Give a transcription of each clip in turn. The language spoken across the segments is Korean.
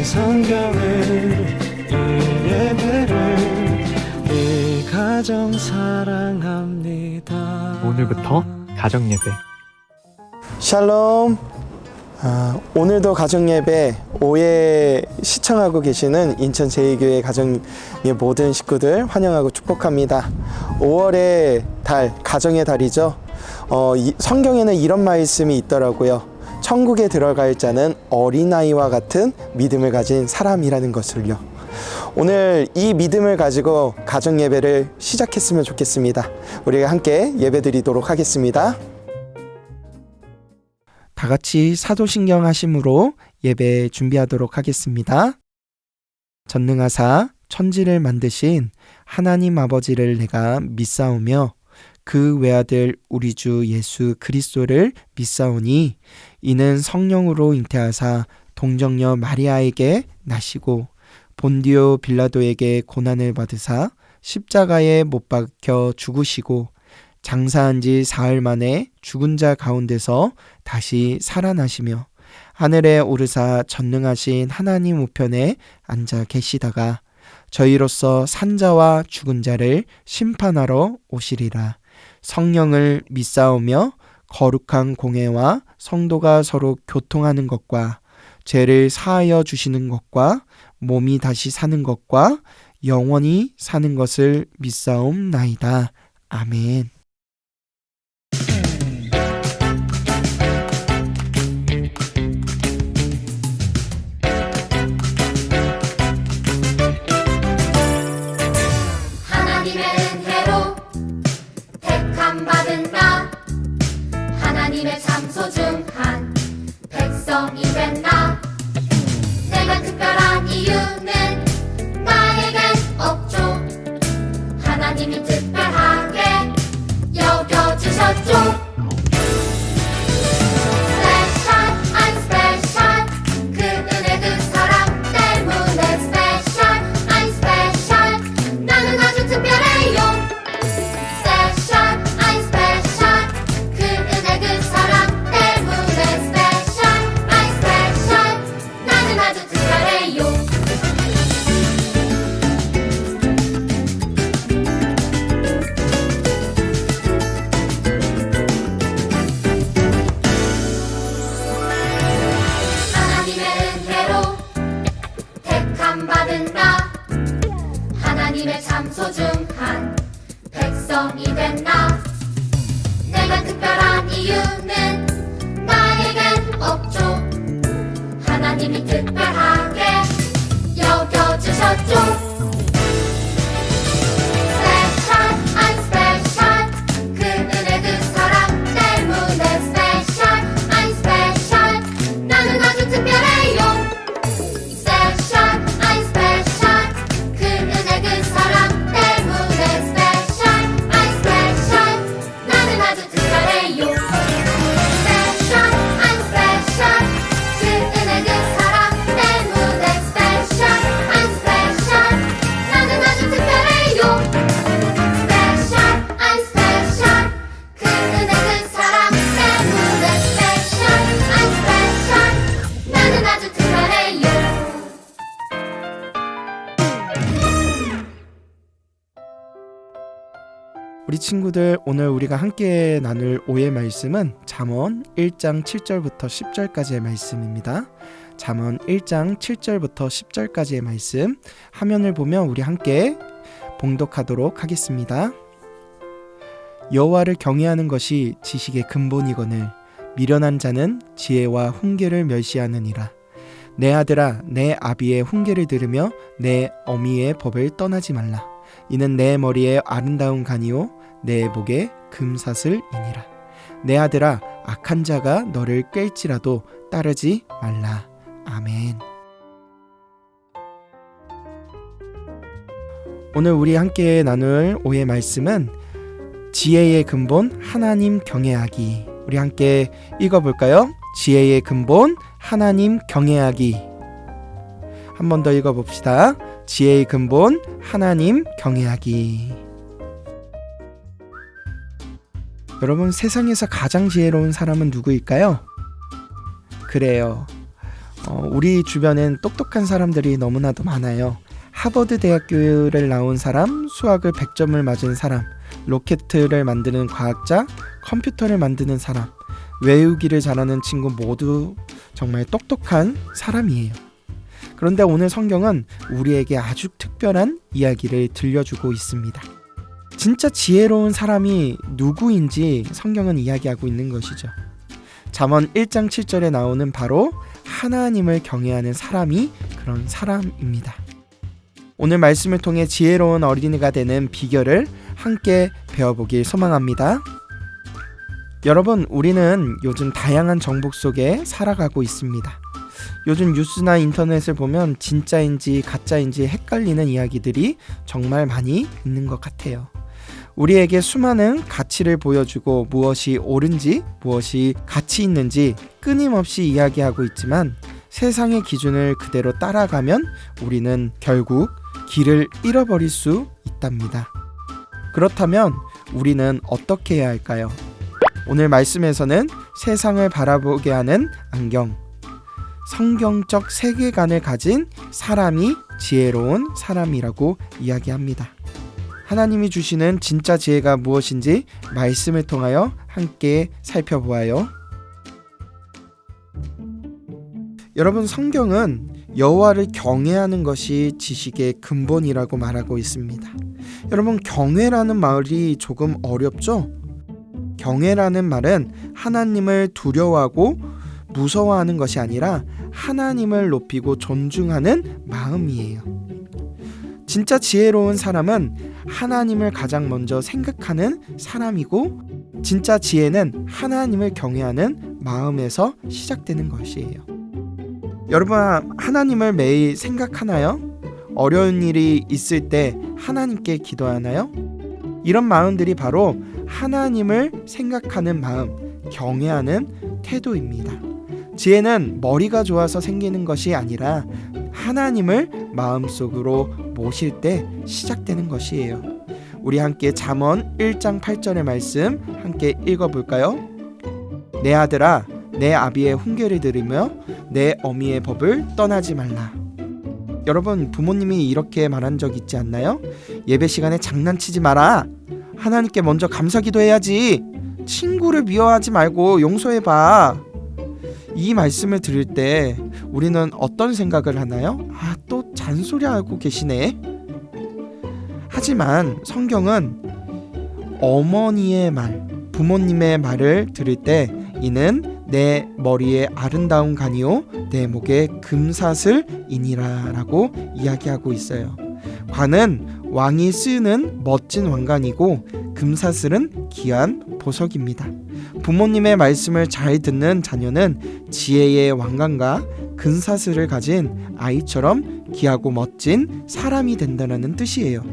성경을 이 예배를 이 가정 사랑합니다. 오늘부터 가정예배. 샬롬. 오늘도 가정예배 5회 시청하고 계시는 인천 제2교회 가정의 모든 식구들 환영하고 축복합니다. 5월의 달, 가정의 달이죠. 성경에는 이런 말씀이 있더라고요. 천국에 들어갈 자는 어린아이와 같은 믿음을 가진 사람이라는 것을요. 오늘 이 믿음을 가지고 가정예배를 시작했으면 좋겠습니다. 우리가 함께 예배드리도록 하겠습니다. 다 같이 사도신경 하심으로 예배 준비하도록 하겠습니다. 전능하사 천지를 만드신 하나님 아버지를 내가 믿사오며 그 외아들 우리 주 예수 그리스도를 믿사오니 이는 성령으로 잉태하사 동정녀 마리아에게 나시고 본디오 빌라도에게 고난을 받으사 십자가에 못 박혀 죽으시고 장사한 지 사흘 만에 죽은 자 가운데서 다시 살아나시며 하늘에 오르사 전능하신 하나님 우편에 앉아 계시다가 저희로서 산자와 죽은 자를 심판하러 오시리라. 성령을 믿사오며 거룩한 공회와 성도가 서로 교통하는 것과 죄를 사하여 주시는 것과 몸이 다시 사는 것과 영원히 사는 것을 믿사옵나이다. 아멘. 받은 나 하나님의 참 소중한 백성이 된 나 내가 특별한 이유는 나에겐 없죠. 하나님이 특별하게 여겨주셨죠. 받은 나 하나님의 참 소중한 백성이 된 나 내가 특별한 이유는 나에겐 없죠. 하나님이 특별하게 여겨주셨죠. 우리 친구들, 오늘 우리가 함께 나눌 오해 말씀은 잠언 1장 7절부터 10절까지의 말씀입니다. 잠언 1장 7절부터 10절까지의 말씀 화면을 보면 우리 함께 봉독하도록 하겠습니다. 여호와를 경외하는 것이 지식의 근본이거늘 미련한 자는 지혜와 훈계를 멸시하느니라. 내 아들아, 내 아비의 훈계를 들으며 내 어미의 법을 떠나지 말라. 이는 내 머리에 아름다운 간이요 내 목에 금사슬이니라. 내 아들아, 악한 자가 너를 꿰일지라도 따르지 말라. 아멘. 오늘 우리 함께 나눌 오해 말씀은 지혜의 근본 하나님 경외하기. 우리 함께 읽어볼까요? 지혜의 근본 하나님 경외하기. 한 번 더 읽어봅시다. 지혜의 근본 하나님 경외하기. 여러분, 세상에서 가장 지혜로운 사람은 누구일까요? 그래요, 우리 주변엔 똑똑한 사람들이 너무나도 많아요. 하버드 대학교를 나온 사람, 수학을 100점을 맞은 사람, 로켓을 만드는 과학자, 컴퓨터를 만드는 사람, 외우기를 잘하는 친구 모두 정말 똑똑한 사람이에요. 그런데 오늘 성경은 우리에게 아주 특별한 이야기를 들려주고 있습니다. 진짜 지혜로운 사람이 누구인지 성경은 이야기하고 있는 것이죠. 잠언 1장 7절에 나오는 바로 하나님을 경외하는 사람이 그런 사람입니다. 오늘 말씀을 통해 지혜로운 어린이가 되는 비결을 함께 배워보길 소망합니다. 여러분, 우리는 요즘 다양한 정보 속에 살아가고 있습니다. 요즘 뉴스나 인터넷을 보면 진짜인지 가짜인지 헷갈리는 이야기들이 정말 많이 있는 것 같아요. 우리에게 수많은 가치를 보여주고 무엇이 옳은지 무엇이 가치 있는지 끊임없이 이야기하고 있지만 세상의 기준을 그대로 따라가면 우리는 결국 길을 잃어버릴 수 있답니다. 그렇다면 우리는 어떻게 해야 할까요? 오늘 말씀에서는 세상을 바라보게 하는 안경, 성경적 세계관을 가진 사람이 지혜로운 사람이라고 이야기합니다. 하나님이 주시는 진짜 지혜가 무엇인지 말씀을 통하여 함께 살펴보아요. 여러분, 성경은 여호와를 경외하는 것이 지식의 근본이라고 말하고 있습니다. 여러분, 경외라는 말이 조금 어렵죠? 경외라는 말은 하나님을 두려워하고 무서워하는 것이 아니라 하나님을 높이고 존중하는 마음이에요. 진짜 지혜로운 사람은 하나님을 가장 먼저 생각하는 사람이고, 진짜 지혜는 하나님을 경외하는 마음에서 시작되는 것이에요. 여러분, 하나님을 매일 생각하나요? 어려운 일이 있을 때 하나님께 기도하나요? 이런 마음들이 바로 하나님을 생각하는 마음, 경외하는 태도입니다. 지혜는 머리가 좋아서 생기는 것이 아니라 하나님을 마음속으로 모실 때 시작되는 것이에요. 우리 함께 잠언 1장 8절의 말씀 함께 읽어볼까요? 내 아들아, 내 아비의 훈계를 들으며 내 어미의 법을 떠나지 말라. 여러분, 부모님이 이렇게 말한 적 있지 않나요? 예배 시간에 장난치지 마라. 하나님께 먼저 감사기도 해야지. 친구를 미워하지 말고 용서해봐. 이 말씀을 들을 때 우리는 어떤 생각을 하나요? 또 잔소리하고 계시네. 하지만 성경은 어머니의 말, 부모님의 말을 들을 때 이는 내 머리에 아름다운 간이요 내 목에 금사슬이니라 라고 이야기하고 있어요. 관은 왕이 쓰는 멋진 왕관이고 금사슬은 귀한 보석입니다. 부모님의 말씀을 잘 듣는 자녀는 지혜의 왕관과 금사슬을 가진 아이처럼 귀하고 멋진 사람이 된다는 뜻이에요.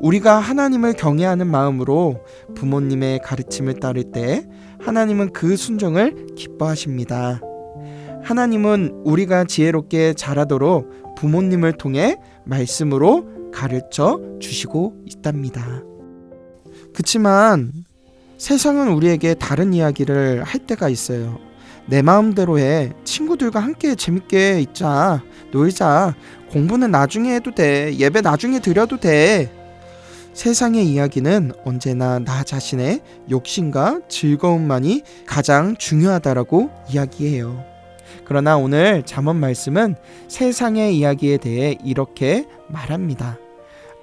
우리가 하나님을 경외하는 마음으로 부모님의 가르침을 따를 때 하나님은 그 순종을 기뻐하십니다. 하나님은 우리가 지혜롭게 자라도록 부모님을 통해 말씀으로 가르쳐 주시고 있답니다. 그치만 세상은 우리에게 다른 이야기를 할 때가 있어요. 내 마음대로 해. 친구들과 함께 재밌게 있자. 놀자. 공부는 나중에 해도 돼. 예배 나중에 드려도 돼. 세상의 이야기는 언제나 나 자신의 욕심과 즐거움만이 가장 중요하다라고 이야기해요. 그러나 오늘 잠언 말씀은 세상의 이야기에 대해 이렇게 말합니다.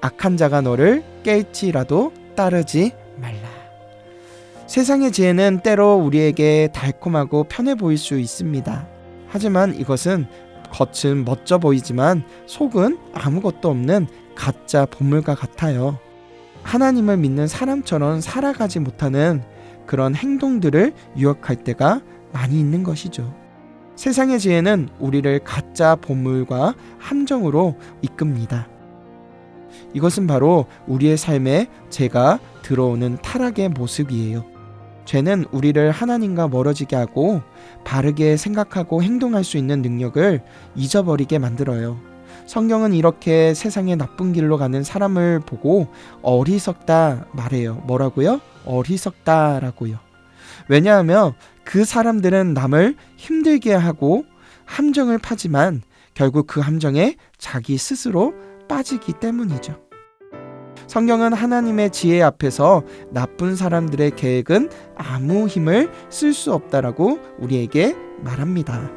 악한 자가 너를 깰지라도 따르지 말라. 세상의 지혜는 때로 우리에게 달콤하고 편해 보일 수 있습니다. 하지만 이것은 겉은 멋져 보이지만 속은 아무것도 없는 가짜 보물과 같아요. 하나님을 믿는 사람처럼 살아가지 못하는 그런 행동들을 유혹할 때가 많이 있는 것이죠. 세상의 지혜는 우리를 가짜 보물과 함정으로 이끕니다. 이것은 바로 우리의 삶에 죄가 들어오는 타락의 모습이에요. 죄는 우리를 하나님과 멀어지게 하고 바르게 생각하고 행동할 수 있는 능력을 잊어버리게 만들어요. 성경은 이렇게 세상의 나쁜 길로 가는 사람을 보고 어리석다 말해요. 뭐라고요? 어리석다라고요. 왜냐하면 그 사람들은 남을 힘들게 하고 함정을 파지만 결국 그 함정에 자기 스스로 빠지기 때문이죠. 성경은 하나님의 지혜 앞에서 나쁜 사람들의 계획은 아무 힘을 쓸 수 없다라고 우리에게 말합니다.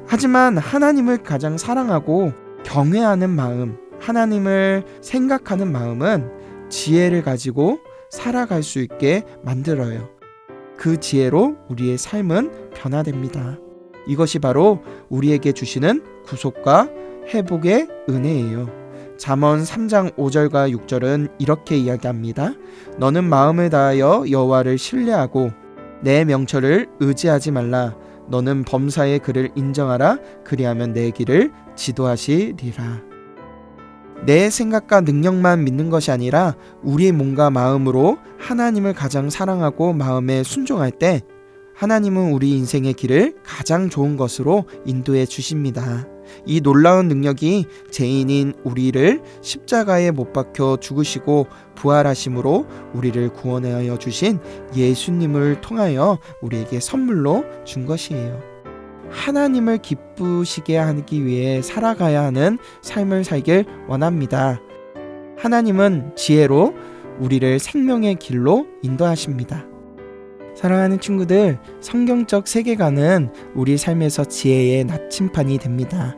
하지만 하나님을 가장 사랑하고 경외하는 마음, 하나님을 생각하는 마음은 지혜를 가지고 살아갈 수 있게 만들어요. 그 지혜로 우리의 삶은 변화됩니다. 이것이 바로 우리에게 주시는 구속과 회복의 은혜예요. 잠언 3장 5절과 6절은 이렇게 이야기합니다. 너는 마음을 다하여 여호와를 신뢰하고 내 명철을 의지하지 말라. 너는 범사의 그를 인정하라. 그리하면 내 길을 지도하시리라. 내 생각과 능력만 믿는 것이 아니라 우리의 몸과 마음으로 하나님을 가장 사랑하고 마음에 순종할 때 하나님은 우리 인생의 길을 가장 좋은 것으로 인도해 주십니다. 이 놀라운 능력이 죄인인 우리를 십자가에 못 박혀 죽으시고 부활하심으로 우리를 구원하여 주신 예수님을 통하여 우리에게 선물로 준 것이에요. 하나님을 기쁘시게 하기 위해 살아가야 하는 삶을 살길 원합니다. 하나님은 지혜로 우리를 생명의 길로 인도하십니다. 사랑하는 친구들, 성경적 세계관은 우리 삶에서 지혜의 나침판이 됩니다.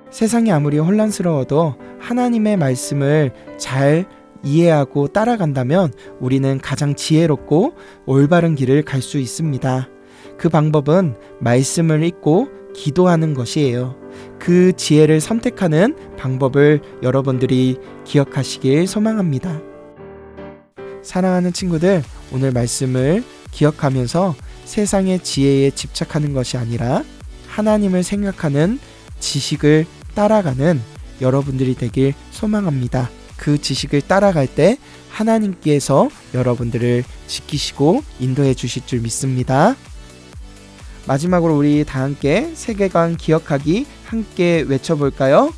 세상이 아무리 혼란스러워도 하나님의 말씀을 잘 이해하고 따라간다면 우리는 가장 지혜롭고 올바른 길을 갈 수 있습니다. 그 방법은 말씀을 읽고 기도하는 것이에요. 그 지혜를 선택하는 방법을 여러분들이 기억하시길 소망합니다. 사랑하는 친구들, 오늘 말씀을 기억하면서 세상의 지혜에 집착하는 것이 아니라 하나님을 생각하는 지식을 따라가는 여러분들이 되길 소망합니다. 그 지식을 따라갈 때 하나님께서 여러분들을 지키시고 인도해 주실 줄 믿습니다. 마지막으로 우리 다 함께 세계관 기억하기 함께 외쳐볼까요?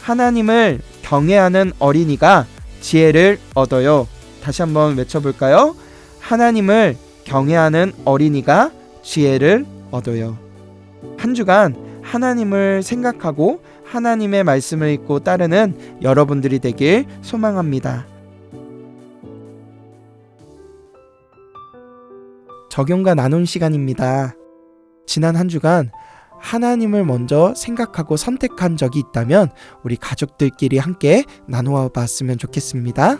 하나님을 경외하는 어린이가 지혜를 얻어요. 다시 한번 외쳐볼까요? 하나님을 경외하는 어린이가 지혜를 얻어요. 한 주간 하나님을 생각하고 하나님의 말씀을 읽고 따르는 여러분들이 되길 소망합니다. 적용과 나눈 시간입니다. 지난 한 주간 하나님을 먼저 생각하고 선택한 적이 있다면 우리 가족들끼리 함께 나누어 봤으면 좋겠습니다.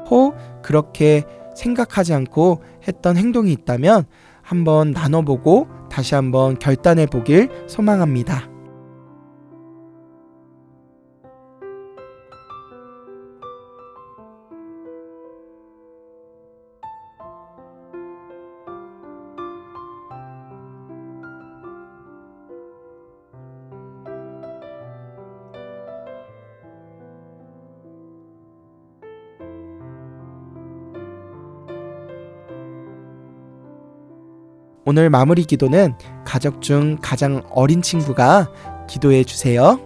혹 그렇게 생각하지 않고 했던 행동이 있다면 한번 나눠보고 다시 한번 결단해 보길 소망합니다. 오늘 마무리 기도는 가족 중 가장 어린 친구가 기도해 주세요.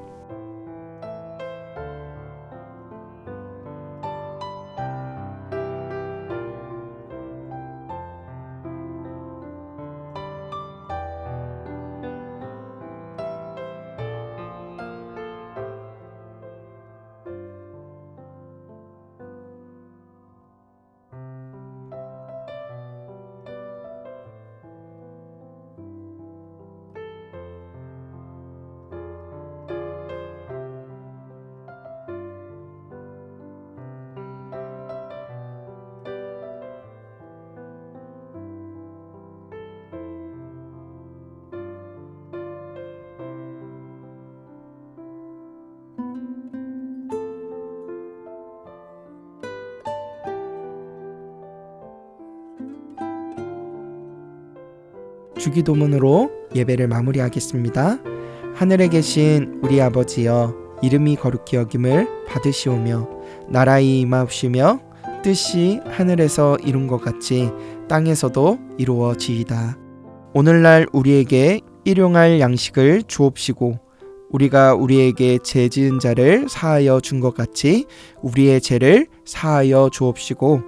주기도문으로 예배를 마무리하겠습니다. 하늘에 계신 우리 아버지여, 이름이 거룩히 여김을 받으시오며 나라의 임하옵시며 뜻이 하늘에서 이룬 것 같이 땅에서도 이루어지이다. 오늘날 우리에게 일용할 양식을 주옵시고 우리가 우리에게 죄 지은 자를 사하여 준 것 같이 우리의 죄를 사하여 주옵시고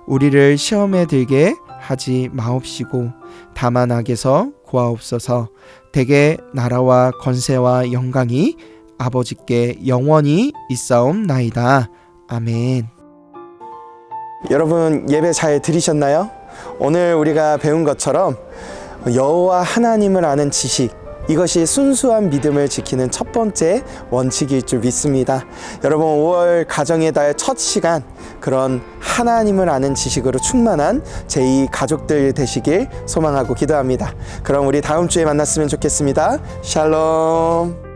우리를 시험에 들게 하지 마옵시고 다만 악에서 구하옵소서. 대개 나라와 권세와 영광이 아버지께 영원히 있사옵나이다. 아멘. 여러분 예배 잘 드리셨나요? 오늘 우리가 배운 것처럼 여호와 하나님을 아는 지식, 이것이 순수한 믿음을 지키는 첫 번째 원칙일 줄 믿습니다. 여러분 5월 가정의 달 첫 시간, 그런 하나님을 아는 지식으로 충만한 제2 가족들 되시길 소망하고 기도합니다. 그럼 우리 다음 주에 만났으면 좋겠습니다. 샬롬.